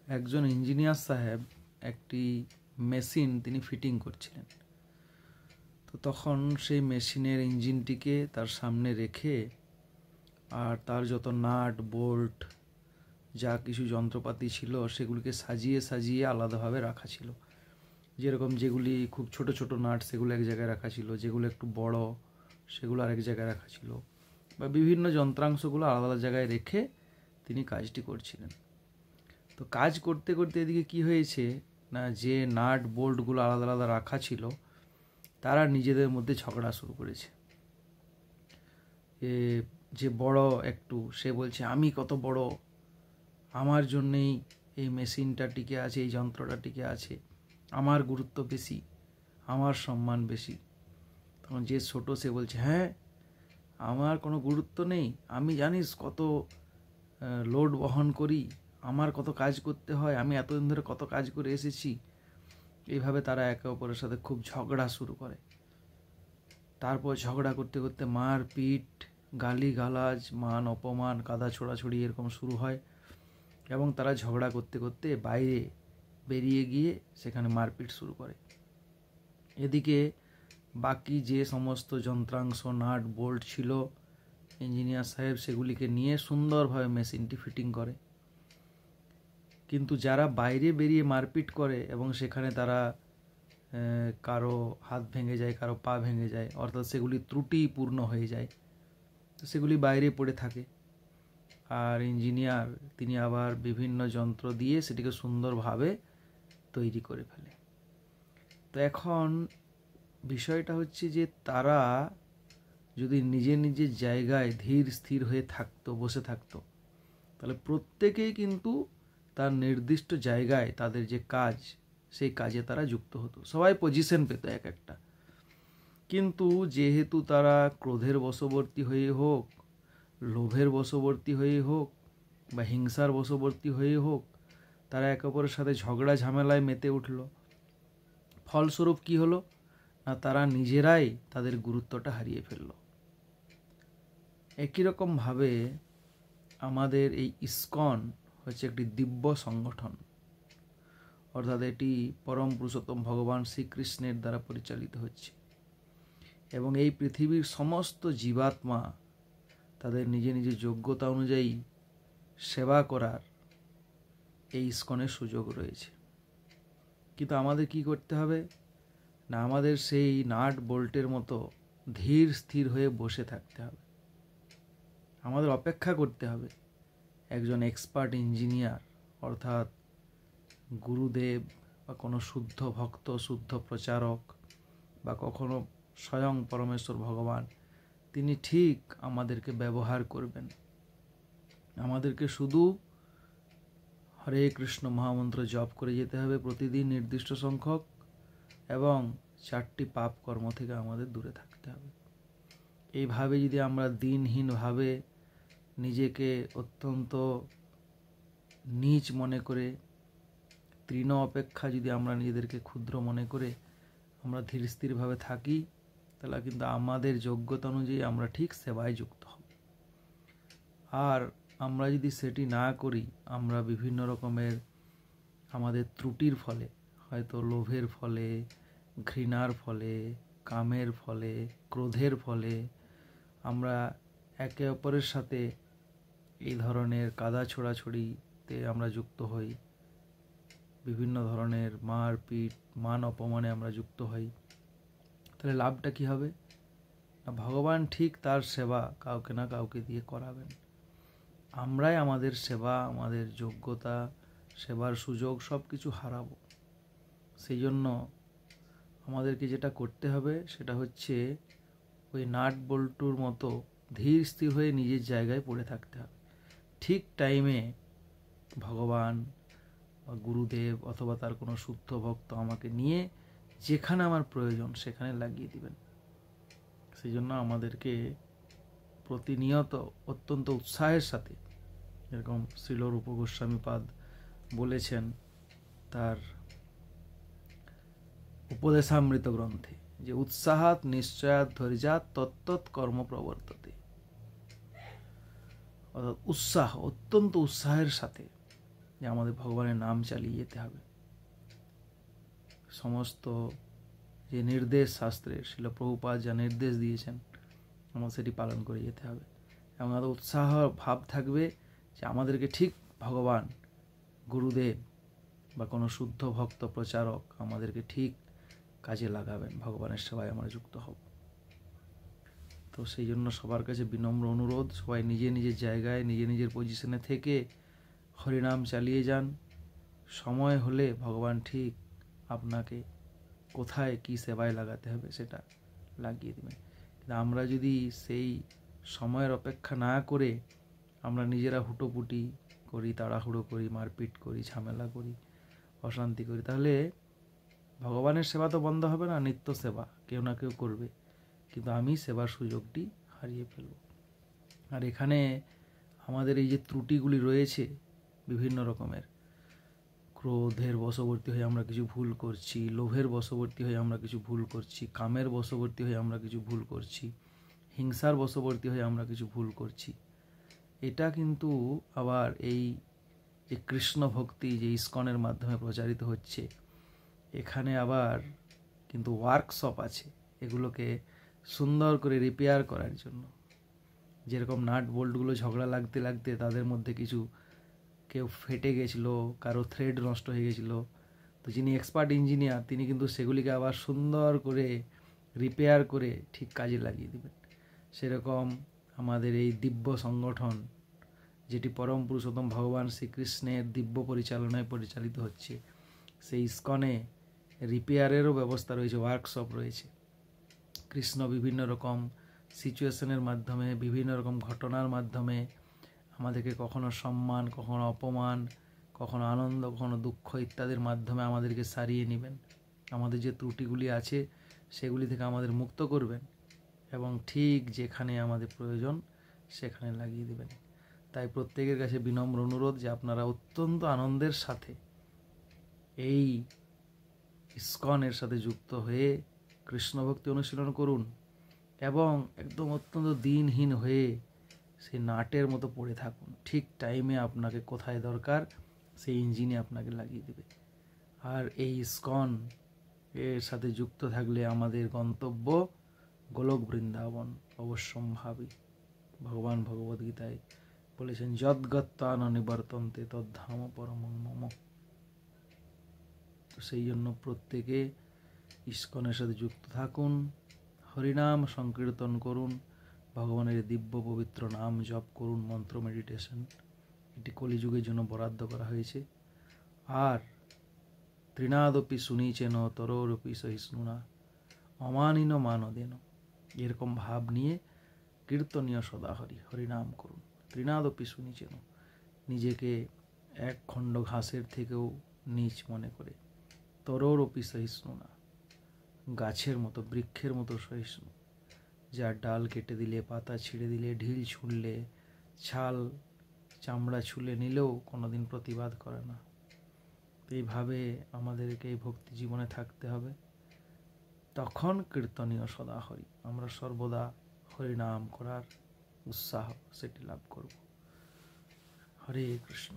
একজন ইঞ্জিনিয়ার সাহেব একটি মেশিন তিনি ফিটিং করছিলেন। তো তখন সেই মেশিনের ইঞ্জিনটিকে তার সামনে রেখে আর তার যত নাট বোল্ট যা কিছু যন্ত্রপাতি ছিল সেগুলিকে সাজিয়ে সাজিয়ে আলাদাভাবে রাখা ছিল। যেরকম যেগুলি খুব ছোট ছোট নাট সেগুলো এক জায়গায় রাখা ছিল, যেগুলো একটু বড় সেগুলো আরেক জায়গায় রাখা ছিল, বা বিভিন্ন যন্ত্রাংশগুলো আলাদা আলাদা জায়গায় রেখে তিনি কাজটি করছিলেন। তো কাজ করতে করতে এদিকে কি হয়েছে না, যে নাট বোল্টগুলো আলাদা আলাদা রাখা ছিল তারা নিজেদের মধ্যে ঝগড়া শুরু করেছে। যে বড় একটু, সে বলছে আমি কত বড়, আমার জন্যেই এই মেশিনটা টিকে আছে, এই যন্ত্রটা টিকে আছে, আমার গুরুত্ব বেশি, আমার সম্মান বেশি। তখন যে ছোট সে বলছে হ্যাঁ আমার কোনো গুরুত্ব নেই, আমি জানিস কত লোড বহন করি, আমার কত কাজ করতে হয়, আমি এতদিন ধরে কত কাজ করে এসেছি। এইভাবে তারা একে অপরের সাথে খুব ঝগড়া শুরু করে। তারপর ঝগড়া করতে করতে মারপিট, গালিগালাজ, মান অপমান, কাদা ছোড়াছুড়ি এরকম শুরু হয় এবং তারা ঝগড়া করতে করতে বাইরে বেরিয়ে গিয়ে সেখানে মারপিট শুরু করে। এদিকে বাকি যে সমস্ত যন্ত্রাংশ নাট বোল্ট ছিল ইঞ্জিনিয়ার সাহেব সেগুলিকে নিয়ে সুন্দরভাবে মেশিনটি ফিটিং করে। কিন্তু যারা বাইরে বেরিয়ে মারপিট করে এবং সেখানে তারা কারো হাত ভেঙে যায়, কারো পা ভেঙে যায়, অর্থাৎ সেগুলি ত্রুটিপূর্ণ হয়ে যায়, তো সেগুলি বাইরে পড়ে থাকে। আর ইঞ্জিনিয়ার তিনি আবার বিভিন্ন যন্ত্র দিয়ে সেটিকে সুন্দরভাবে তৈরি করে ফেলে। তো এখন বিষয়টা হচ্ছে যে তারা যদি নিজের নিজের জায়গায় ধীর স্থির হয়ে থাকতো, বসে থাকতো, তাহলে প্রত্যেকেই কিন্তু তার নির্দিষ্ট জায়গায় তাদের যে কাজ সেই কাজে তারা যুক্ত হতো, সবাই পজিশন পেত এক একটা। কিন্তু যেহেতু তারা ক্রোধের বশবর্তী হয়ে হোক, লোভের বশবর্তী হয়ে হোক বা হিংসার বশবর্তী হয়ে হোক, তারা একে অপরের সাথে ঝগড়া ঝামেলায় মেতে উঠল। ফলস্বরূপ কি হলো না, তারা নিজেরাই তাদের গুরুত্বটা হারিয়ে ফেলল। একই রকমভাবে আমাদের এই ইসকন হচ্ছে একটি দিব্য সংগঠন, অর্থাৎ এটি পরম পুরুষোত্তম ভগবান শ্রীকৃষ্ণের দ্বারা পরিচালিত হচ্ছে এবং এই পৃথিবীর সমস্ত জীবাত্মা তাদের নিজে নিজের যোগ্যতা অনুযায়ী সেবা করার এই ইসকনের সুযোগ রয়েছে। কিন্তু আমাদের কি করতে হবে না, আমাদের সেই নাট বোল্টের মতো ধীর স্থির হয়ে বসে থাকতে হবে। আমাদের অপেক্ষা করতে হবে একজন এক্সপার্ট ইঞ্জিনিয়ার অর্থাৎ গুরুদেব বা কোনো শুদ্ধ ভক্ত, শুদ্ধ প্রচারক বা কখনো স্বয়ং পরমেশ্বর ভগবান, তিনি ঠিক আমাদেরকে ব্যবহার করবেন। আমাদেরকে শুধু হরে কৃষ্ণ মহামন্ত্র জপ করে যেতে হবে প্রতিদিন নির্দিষ্ট সংখ্যক, এবং 4টি পাপ কর্ম থেকে আমাদের দূরে থাকতে হবে। এইভাবে যদি আমরা দিনহীনভাবে নিজেকে অত্যন্ত নীচ মনে করে, তৃণ অপেক্ষা যদি আমরা নিজেদেরকে ক্ষুদ্র মনে করে আমরা ধীর স্থিরভাবে থাকি, তাহলে কিন্তু আমাদের যোগ্যতা অনুযায়ী আমরা ঠিক সেবায় যুক্ত হব। আর আমরা যদি সেটি না করি, আমরা বিভিন্ন রকমের আমাদের ত্রুটির ফলে, হয়তো লোভের ফলে, ঘৃণার ফলে, কামের ফলে, ক্রোধের ফলে আমরা একে অপরের সাথে এই ধরনের কাদা ছোড়াছড়িতে আমরা যুক্ত হই, বিভিন্ন ধরনের মারপিট, মান অপমানে আমরা যুক্ত হই, তাহলে লাভটা কি হবে না, ভগবান ঠিক তার সেবা কাউকে না কাউকে দিয়ে করাবেন। আমরাই আমাদের সেবা, আমাদের যোগ্যতা, সেবার সুযোগ সব কিছু হারাবো। সেই জন্য আমাদেরকে যেটা করতে হবে সেটা হচ্ছে ওই নাট বল্টুর মতো ধীর স্থির হয়ে নিজের জায়গায় পড়ে থাকতে হবে। ঠিক টাইমে ভগবান বা গুরুদেব অথবা তার কোনো শুদ্ধ ভক্ত আমাকে নিয়ে যেখানে আমার প্রয়োজন সেখানে লাগিয়ে দিবেন। সেই জন্য আমাদেরকে প্রতিনিয়ত অত্যন্ত উৎসাহের সাথে, এরকম শ্রীল রূপ গোস্বামীপাদ বলেছেন তার উপদেশামৃত গ্রন্থে, যে উৎসাহাৎ নিশ্চয়াৎ ধৈর্যাৎ তত্তৎ কর্ম প্রবর্ততে, অর্থাৎ উৎসাহ, অত্যন্ত উৎসাহের সাথে যে আমাদের ভগবানের নাম চালিয়ে যেতে হবে। সমস্ত যে নির্দেশ শাস্ত্রের শিল প্রভুপাদ যা নির্দেশ দিয়েছেন আমাদের সেটি পালন করে যেতে হবে, এবং আমাদের উৎসাহ ভাব থাকবে যে আমাদেরকে ঠিক ভগবান গুরুদেব বা কোনো শুদ্ধ ভক্ত প্রচারক আমাদেরকে ঠিক কাজে লাগাবেন, ভগবানের সেবায় আমরা যুক্ত হব। তো সেই জন্য সবার কাছে বিনম্র অনুরোধ, সবাই নিজে নিজের জায়গায় নিজের পজিশনে থেকে হরিনাম চালিয়ে যান। সময় হলে ভগবান ঠিক আপনাকে কোথায় কি সেবায় লাগাতে হবে সেটা লাগিয়ে দেবেন। কিন্তু আমরা যদি সেই সময়ের অপেক্ষা না করে আমরা নিজেরা হুটোপুটি করি, তাড়াহুড়ো করি, মারপিট করি, ঝামেলা করি, অশান্তি করি, তাহলে ভগবানের সেবা তো বন্ধ হবে না, নিত্য সেবা কেউ না কেউ করবে, কিন্তু আমি সেবার সুযোগটি হারিয়ে ফেলব। আর এখানে আমাদের এই যে ত্রুটিগুলি রয়েছে বিভিন্ন রকমের, ক্রোধের বশবর্তী হয়ে আমরা কিছু ভুল করছি, লোভের বশবর্তী হয়ে আমরা কিছু ভুল করছি, কামের বশবর্তী হয়ে আমরা কিছু ভুল করছি, হিংসার বশবর্তী হয়ে আমরা কিছু ভুল করছি। এটা কিন্তু আবার এই যে কৃষ্ণ ভক্তি যে ইস্কনের মাধ্যমে প্রচারিত হচ্ছে, এখানে আবার কিন্তু ওয়ার্কশপ আছে এগুলোকে সুন্দর করে রিপেয়ার করার জন্য। যেরকম নাট বোল্টগুলো ঝগড়া লাগতে লাগতে তাদের মধ্যে কিছু কেউ ফেটে গেছিলো, কারো থ্রেড নষ্ট হয়ে গেছিলো, তো যিনি এক্সপার্ট ইঞ্জিনিয়ার তিনি কিন্তু সেগুলিকে আবার সুন্দর করে রিপেয়ার করে ঠিক কাজে লাগিয়ে দেবেন। সেরকম আমাদের এই দিব্য সংগঠন যেটি পরম পুরুষোত্তম ভগবান শ্রীকৃষ্ণের দিব্য পরিচালনায় পরিচালিত হচ্ছে, সেই ইস্কনে রিপেয়ারেরও ব্যবস্থা রয়েছে, ওয়ার্কশপ রয়েছে। কৃষ্ণ বিভিন্ন রকম সিচুয়েশনের মাধ্যমে, বিভিন্ন রকম ঘটনার মাধ্যমে আমাদেরকে কখনো সম্মান, কখনো অপমান, কখনো আনন্দ, কখনো দুঃখ ইত্যাদির মাধ্যমে আমাদেরকে সারিয়ে নেবেন। আমাদের যে ত্রুটিগুলি আছে সেগুলি থেকে আমাদের মুক্ত করবেন এবং ঠিক যেখানে আমাদের প্রয়োজন সেখানে লাগিয়ে দেবেন। তাই প্রত্যেকের কাছে বিনম্র অনুরোধ যে আপনারা অত্যন্ত আনন্দের সাথে এই ইস্কনের সাথে যুক্ত হয়ে কৃষ্ণ ভক্তি অনুশীলন করুন এবং একদম অত্যন্ত দিনহীন হয়ে সেই নাটের মতো পড়ে থাকুন। ঠিক টাইমে আপনাকে কোথায় দরকার সেই ইঞ্জিনে আপনাকে লাগিয়ে দেবে। আর এই ইস্কন এর সাথে যুক্ত থাকলে আমাদের গন্তব্য গোলক বৃন্দাবন অবশ্যম্ভাবী। ভগবান ভগবদ্গীতায় বলেছেন যদ্গত্বা ন নিবর্তন্তে তদ্ধাম পরমং মম। তো সেই জন্য প্রত্যেকে ইস্কনের সাথে যুক্ত থাকুন, হরিনাম সংকীর্তন করুন, ভগবানের দিব্য পবিত্র নাম জপ করুন, মন্ত্র মেডিটেশন এটি কলিযুগের জন্য বরাদ্দ করা হয়েছে। আর তৃণাদপি শুনিচেন তরোরপি সহিষ্ণুনা অমানিন মানদেন, এরকম ভাব নিয়ে কীর্তনীয় সদা হরিনাম করুন। তৃণাদপি শুনিচেন, নিজেকে এক খণ্ড ঘাসের থেকেও নীচ মনে করে, তরোরপি সহিষ্ণুনা, গাছের মতো বৃক্ষের মতো সহিষ্ণু, যার ডাল কেটে দিলে, পাতা ছিঁড়ে দিলে, ঢিল ছুঁড়লে, ছাল চামড়া ছুলে নিলেও কোনোদিন প্রতিবাদ করে না। এইভাবে আমাদেরকে এই ভক্তি জীবনে থাকতে হবে, তখন কীর্তনীয় সদা হরি, আমরা সর্বদা হরিনাম করার উৎসাহ সেটি লাভ করব। হরে কৃষ্ণ।